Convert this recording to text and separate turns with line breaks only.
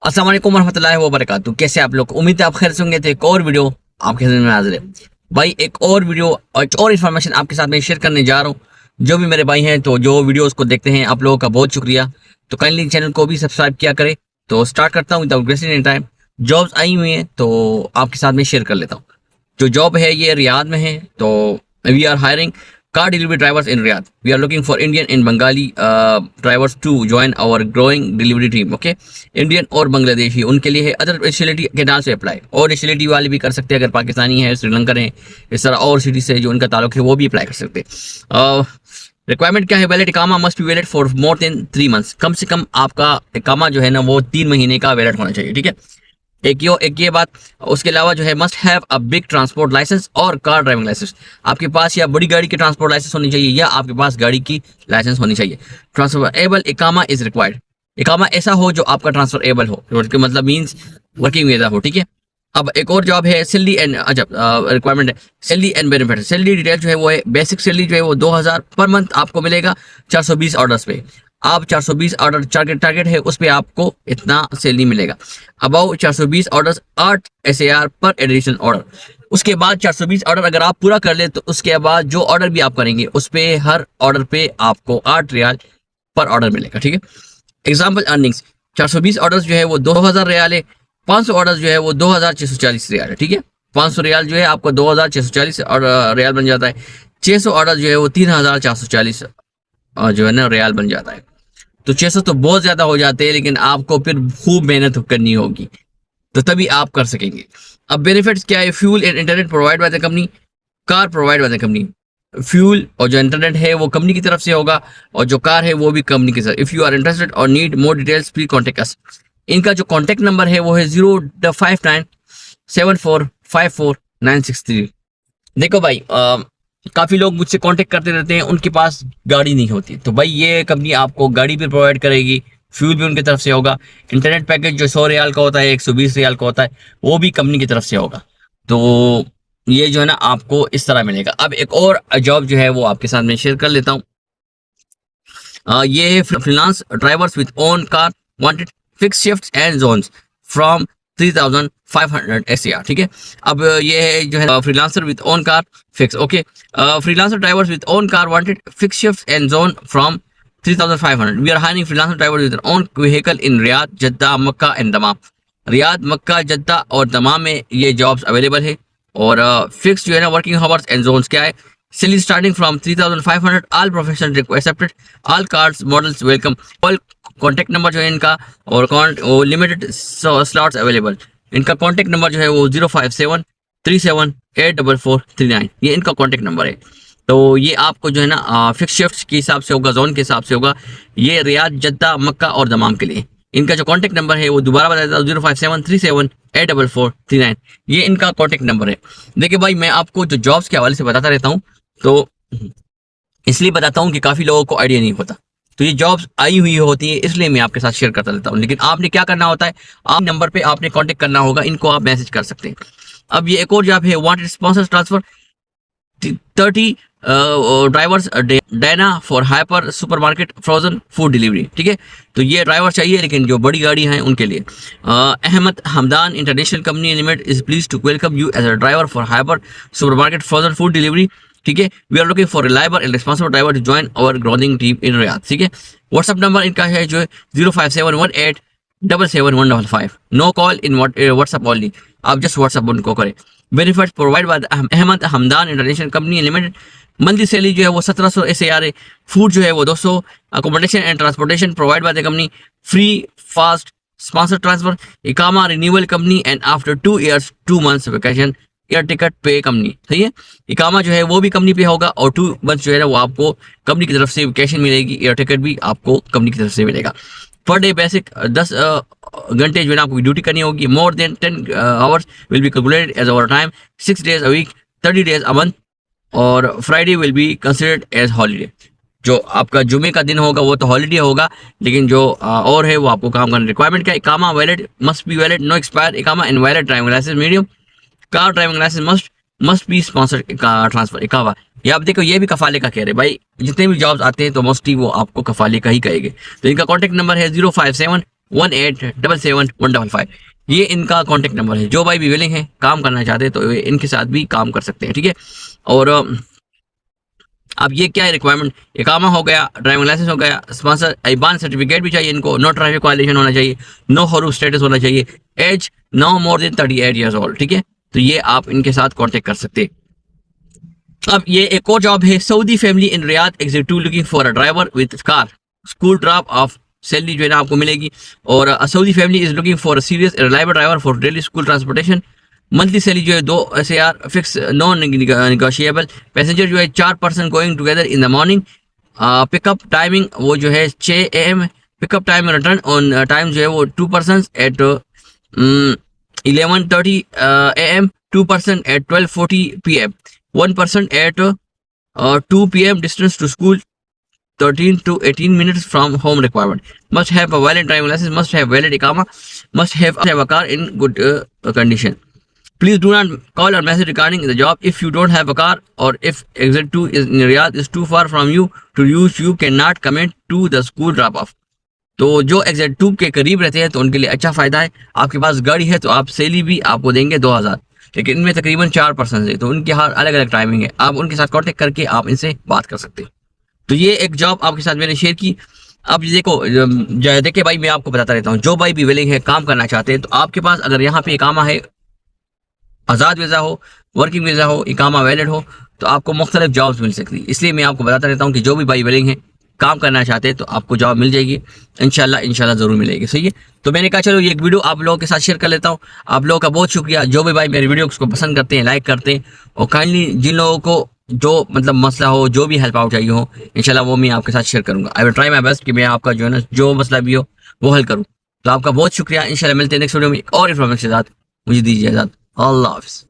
अस्सलाम वालेकुम वरहमतुल्लाहि वबरकातुहू। कैसे आप लोग? उम्मीद है आप खैर से होंगे। तो एक और वीडियो आपके सामने में हाजिर है भाई। एक और वीडियो और इन्फॉर्मेशन आपके साथ में शेयर करने जा रहा हूँ। जो भी मेरे भाई हैं तो जो वीडियोस को देखते हैं, आप लोगों का बहुत शुक्रिया। तो काइंडली चैनल को भी सब्सक्राइब किया करें। तो स्टार्ट करता हूँ without wasting any time. Jobs आई हुई हैं तो आपके साथ में शेयर कर लेता हूँ। जो जॉब है ये रियाद में है। तो we are hiring car delivery drivers in Riyadh. We are looking for Indian and Bengali drivers to join our growing delivery team. Okay, Indian और बांग्लादेशी उनके लिए है। अदर नेशनलिटी के नाम से अप्लाई, और नेशनलिटी वाले भी कर सकते हैं। अगर पाकिस्तानी है, श्रीलंकन है, इस तरह और सिटी से जो उनका ताल्लुक है वो भी अप्लाई कर सकते हैं। रिक्वायरमेंट क्या है? वैलिड इकामा must be valid for more than 3 months। कम से कम आपका इकामा जो है ना वो 3 महीने का वैलिड होना चाहिए। ठीक है, एक ये बात। उसके अलावा जो है must have a big transport licence और कार ड्राइविंग लाइसेंस। आपके पास या बड़ी गाड़ी की ट्रांसपोर्ट लाइसेंस होनी चाहिए या आपके पास गाड़ी की लाइसेंस होनी चाहिए। ट्रांसफरेबल इकामा इज रिक्वायर्ड। इकामा ऐसा हो जो आपका ट्रांसफरेबल हो, जो मतलब मींस वर्किंग वीजा हो। ठीक है, अब एक और जॉब है सैलरी एंड रिक्वायरमेंट है salary and benefit. Salary detail जो है वो है, बेसिक सैलरी जो है वो 2000 पर मंथ आपको मिलेगा 420 ऑर्डर्स पे। आप 420 ऑर्डर टारगेट है, उस पे आपको इतना सैलरी मिलेगा। अबाउ 420 ऑर्डर्स 8 SAR पर एडिशनल ऑर्डर। उसके बाद 420 ऑर्डर अगर आप पूरा कर ले तो उसके बाद जो ऑर्डर भी आप करेंगे उस पे हर ऑर्डर पे आपको 8 रियाल पर ऑर्डर मिलेगा। ठीक है, एग्जाम्पल अर्निंग्स 420 ऑर्डर्स जो है वो 2000 रियाल है। 500 ऑर्डर जो है वो 2640 रियाल है। ठीक है, 500 रियाल जो है आपको 2640 रियाल बन जाता है। 600 ऑर्डर जो है वो 3440 जो है ना रियाल बन जाता है। तो 600 तो बहुत ज्यादा हो जाते हैं, लेकिन आपको फिर खूब मेहनत करनी होगी तो तभी आप कर सकेंगे। अब बेनिफिट्स क्या है? Fuel and internet provide by the company, car provide by the company. Fuel और जो इंटरनेट है वो कंपनी की तरफ से होगा, और जो कार है वो भी कंपनी की तरफ। इफ यू आर इंटरेस्टेड और need more details please contact us. इनका जो कॉन्टेक्ट नंबर है वो है 0597454 963। देखो भाई, काफी लोग मुझसे कांटेक्ट करते रहते हैं, उनके पास गाड़ी नहीं होती। तो भाई ये कंपनी आपको गाड़ी भी प्रोवाइड करेगी, फ्यूल भी उनकी तरफ से होगा। इंटरनेट पैकेज जो 100 रियाल का होता है, 120 रियाल का होता है, वो भी कंपनी की तरफ से होगा। तो ये जो है ना आपको इस तरह मिलेगा। अब एक और जॉब जो है वो आपके साथ में शेयर कर लेता हूँ। ये है freelance drivers with own car wanted fix shifts and zones from 3500 SAR। ठीक है, अब ये है जो है freelancer with own car fix. Okay, freelancer drivers with own car wanted fix shifts and zone from 3500। We are hiring freelancer drivers with own vehicle in Riyadh, Jeddah, Mecca and Dammam. Riyadh, Mecca, Jeddah और Dammam में ये jobs available है। और fix जो है ना working hours and Jones क्या है? Salary starting from 3500। all professional accepted, all cars models welcome, all contact number जो है इनका और लिमिटेड स्लॉट्स अवेलेबल। इनका कॉन्टैक्ट नंबर जो है वो 05737844439, ये इनका कॉन्टैक्ट नंबर है। तो ये आपको जो है ना फिक्स शिफ्ट के हिसाब से होगा, जोन के हिसाब से होगा। ये रियाद, जद्दा, मक्का और दमाम के लिए। इनका जो कॉन्टैक्ट नंबर है वो दोबारा बता देता हूँ, 05737844439, ये इनका कॉन्टैक्ट नंबर है। देखिए भाई, मैं आपको जो जॉब्स के हवाले से बताता रहता हूँ तो इसलिए बताता हूँ कि काफी लोगों को आइडिया नहीं होता। तो ये जॉब्स आई हुई होती है, इसलिए मैं आपके साथ शेयर करता रहता हूँ। लेकिन आपने क्या करना होता है, आप नंबर पे आपने कांटेक्ट करना होगा, इनको आप मैसेज कर सकते हैं। अब ये एक और जॉब है, wanted sponsor transfer 30 drivers Diana for hyper supermarket frozen food delivery. ठीक है, तो ये ड्राइवर चाहिए, लेकिन जो बड़ी गाड़ी हैं उनके लिए। Ahmed Hamdan international company limited is please to welcome you as a driver for hyper supermarket frozen food delivery. ठीक है, we are looking for reliable and responsible driver to join our growing team in Riyadh. ठीक है, WhatsApp number इनका है जो 05718777155। No call in WhatsApp only, आप just WhatsApp उनको करें। Benefits provide by Ahmed Hamdan international company limited. Monthly salary जो है वो 1700 SAR है। फूड जो है वो 200। Accommodation and transportation provide by the company. Free fast sponsor transfer. इकामा renewal company and after 2 years 2 months vacation air ticket pay company. सही है, इकामा जो है वो भी कंपनी पे होगा और 2 months जो है ना वो आपको कंपनी की तरफ से वेकेशन मिलेगी, एयर टिकट भी आपको कंपनी की तरफ से मिलेगा। पर डे बेसिक 10 घंटे जो है ना आपको ड्यूटी करनी होगी। More than 10 hours will be calculated as overtime. 6 days a week, 30 days a month, और Friday will be considered as holiday. जो आपका जुमे का दिन होगा वो तो हॉलीडे होगा, लेकिन जो और है वो आपको काम करना। रिक्वायरमेंट क्या? इकामा valid, must be valid, no expire इकामा and valid driving licence medium. Car driving licence must be sponsored transfer इकावा। ये आप देखो, ये भी कफाले का कह रहे भाई। जितने भी जॉब्स आते हैं तो मोस्टली वो आपको कफाले का ही कहेंगे। तो इनका कॉन्टैक्ट नंबर है 057 18777155। ये इनका कॉन्टेक्ट नंबर है। जो भाई भी विलिंग है, काम करना चाहते हैं, तो इनके साथ भी काम कर सकते हैं, ठीक है। और अब ये क्या है रिक्वायरमेंट, इकामा हो गया, ड्राइविंग लाइसेंस हो गया, स्पॉन्सर IBAN सर्टिफिकेट भी चाहिए इनको, नो ट्रैफिक वायलेशन होना चाहिए, नो हरूफ स्टेटस होना चाहिए, as no more than 38 years old, ठीक है। तो ये आप इनके साथ कांटेक्ट कर सकते हैं। अब ये एक और जॉब है, Saudi family in Riyadh executive looking for a driver with car, school drop of, salary जो है ना आपको मिलेगी। और Saudi family is looking for a serious reliable driver for daily school transportation. Monthly salary जो है 2 SAR fix, non negotiable. Passenger जो है 4 person going together in the morning. Pickup timing वो जो है 6 AM, pickup time return on time जो है वो 2 person at 11:30 AM, 2 person at 12:40 PM, 1 person at 2 PM, distance to school 13 to 18 minutes from home requirement. Must have a valid driving license, must have valid Iqama, must have a car in good condition. Please do not call or message regarding the job if you don't have a car, or if exit 2 is in Riyadh is too far from you to use, you cannot commit to the school drop off. तो जो exit 2 के करीब रहते हैं तो उनके लिए अच्छा फायदा है। आपके पास गाड़ी है तो आप सैलरी भी आपको देंगे 2000, लेकिन इनमें तकरीबन 4 पर्सन है, तो उनके हर अलग अलग टाइमिंग है। आप उनके साथ कांटेक्ट करके आप इनसे बात कर सकते हैं। तो ये एक जॉब आपके साथ मैंने शेयर की। अब ये देखो, देखिए भाई, मैं आपको बताता रहता हूँ, जो भाई भी विलिंग है, काम करना चाहते हैं, तो आपके पास अगर यहाँ पे इकामा है, आज़ाद वीज़ा हो, वर्किंग वीज़ा हो, इकामा वैलिड हो, तो आपको मुख्तलिफ जॉब्स मिल सकती है। इसलिए मैं आपको बताता रहता हूँ कि जो भी भाई विलिंग है, काम करना चाहते हैं, तो आपको जॉब मिल जाएगी इंशाल्लाह ज़रूर मिलेगी, सही है। तो मैंने कहा चलो ये एक वीडियो आप लोगों के साथ शेयर कर लेता हूँ। आप लोगों का बहुत शुक्रिया, जो भी भाई मेरे वीडियो को पसंद करते हैं, लाइक करते हैं, और काइंडली जिन लोगों को जो मतलब मसला हो, जो भी हेल्प आउट चाहिए हो, इंशाल्लाह वो मैं आपके साथ शेयर करूँगा। I will try my best कि मैं आपका जो है ना, जो मसला भी हो वो हल करूँ। तो आपका बहुत शुक्रिया, इंशाल्लाह मिलते हैं नेक्स्ट वीडियो में एक और इन्फॉर्मेशन के साथ। मुझे दीजिए इजाज़त, अल्लाह हाफ़िज़।